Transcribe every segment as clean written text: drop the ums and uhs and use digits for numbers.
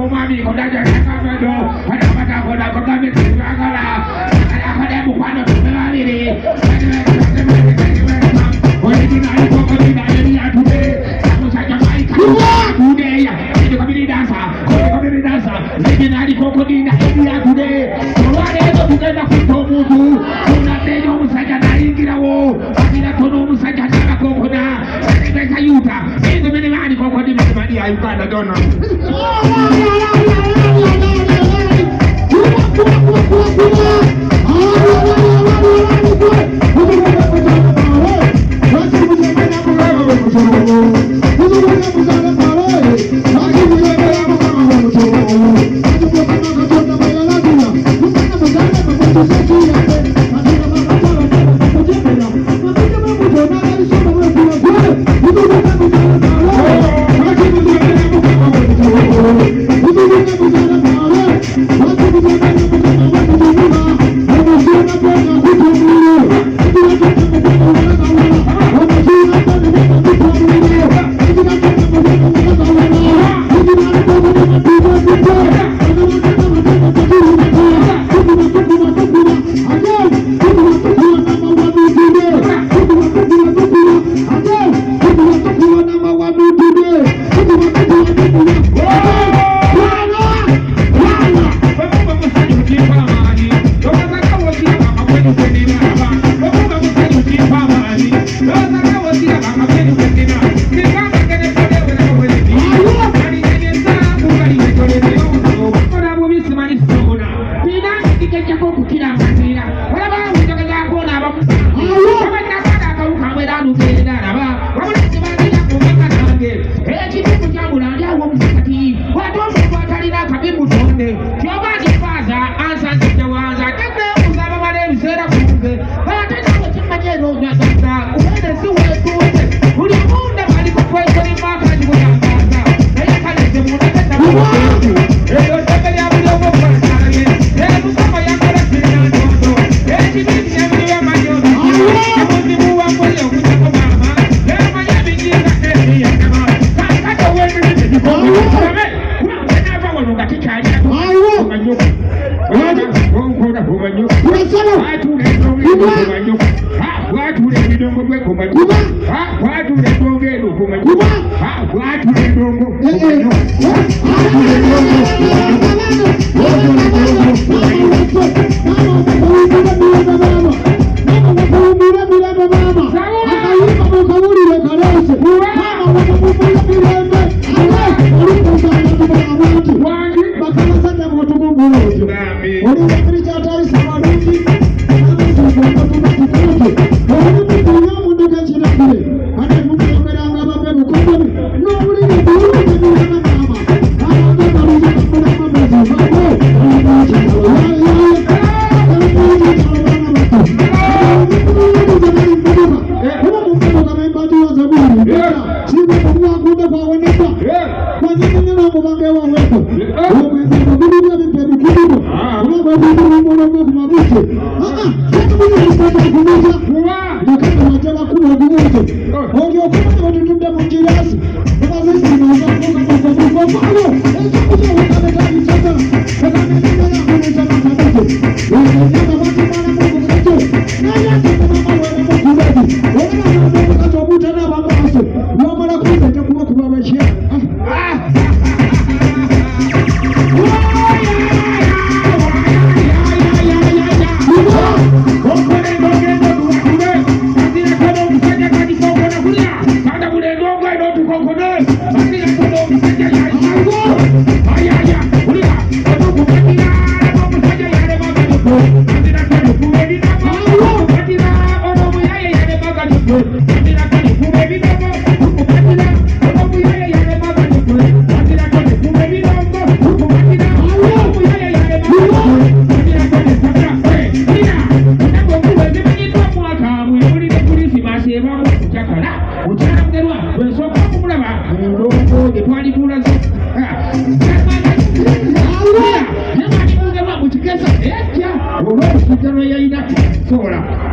mami kodaja kamado ada pada koda kami tinggalala ada bukan tumeli original kokodi dari atude kamu saja baik atude ya itu kami dansa original kokodi dari atude wale itu bukan kutomutu tunatejo saja dari kirawo akira tono saja dari kokoda pesa yuta itu menimani kokodi mani ayuka dona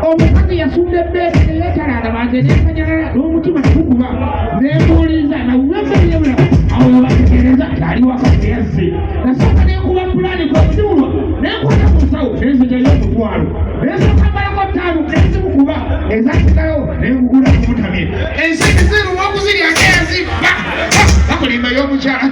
omukazi yasumba ebbeere neyeetalana banze nenkanyalala n'omutima gukuba neebuuliza nawulambeyebula awo bategereza yali wakati nasooka nekuba pulani kwebulwa nekwata ku nsawo nenzijayo omutwalo nesooka mbalako ttaano nenzimukuba ezasigalawo nenkugula ku mutamye enseke zero wakuziryange yazibba bakulimba y'omukyala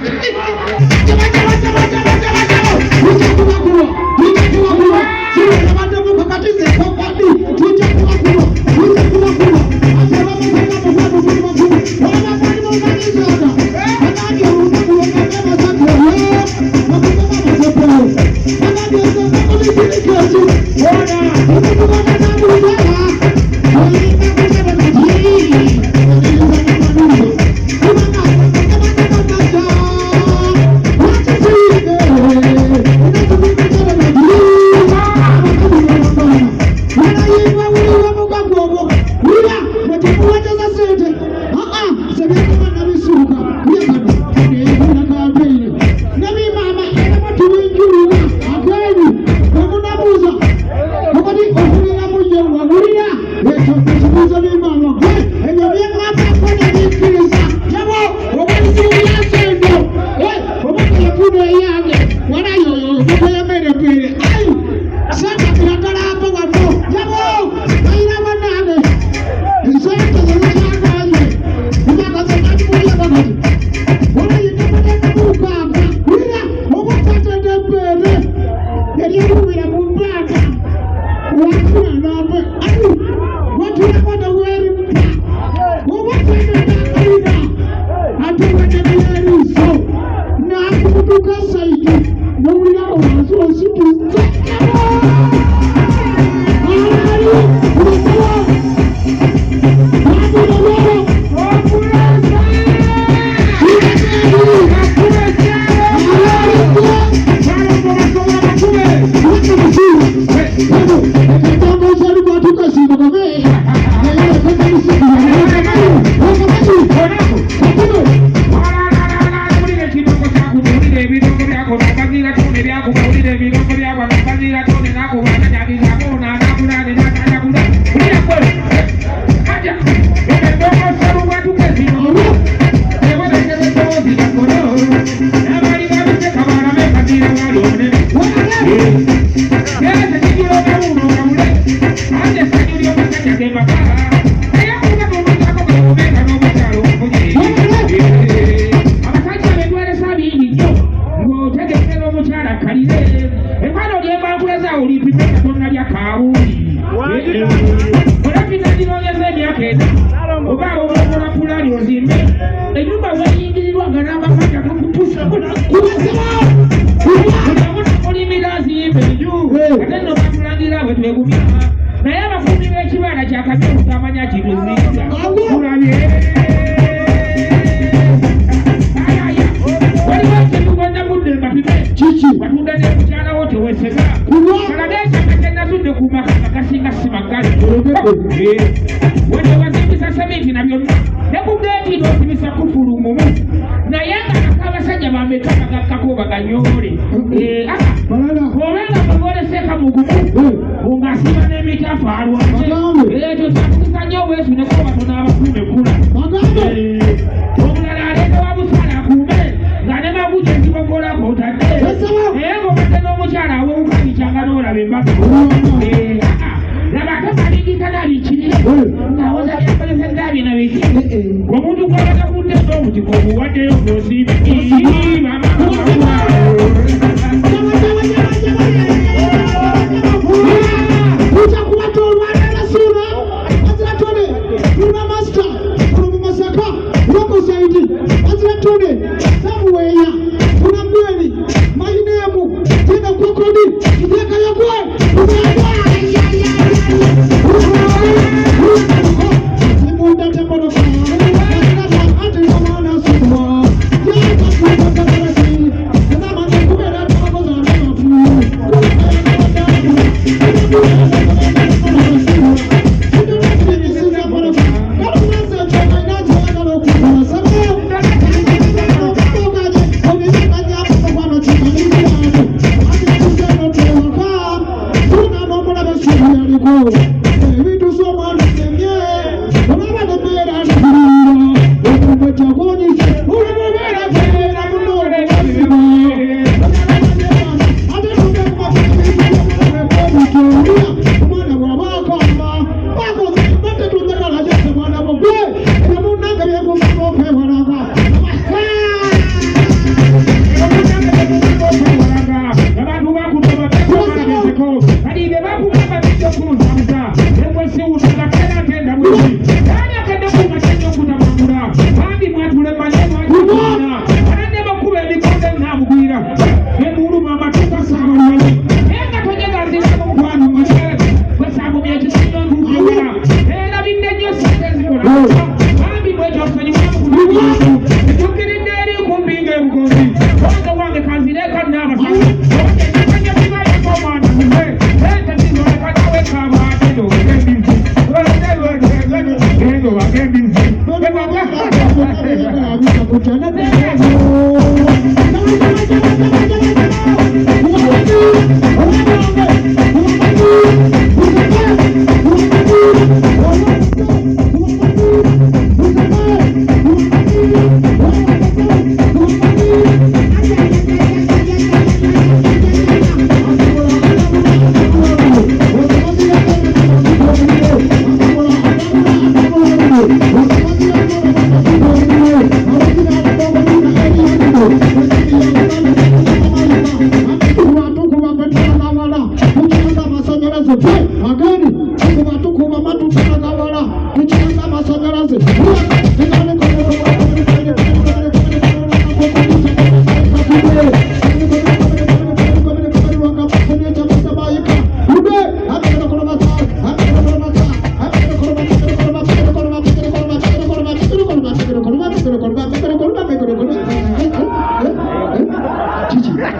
Thank you.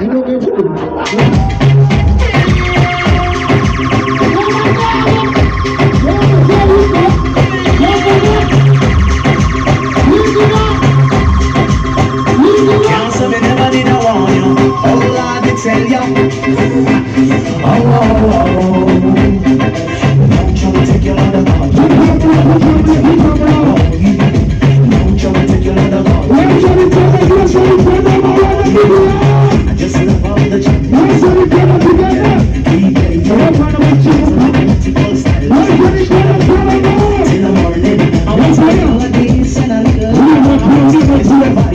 You don't get food. Cancer me never did I warn you. Oh Lord, they tell you. Don't try to take your mother God. Don't try to take your mother God. I just love all the champions. Till the morning, I want to all of this and a little.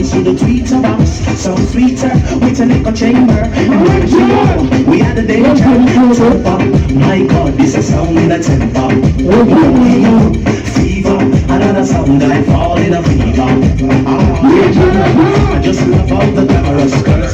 See the tweeter box, so sweeter with an echo chamber. We had a danger temper. My God, this is sound in a temper. Fever, another sound I fall in a fever. I just love all the glamorous girls.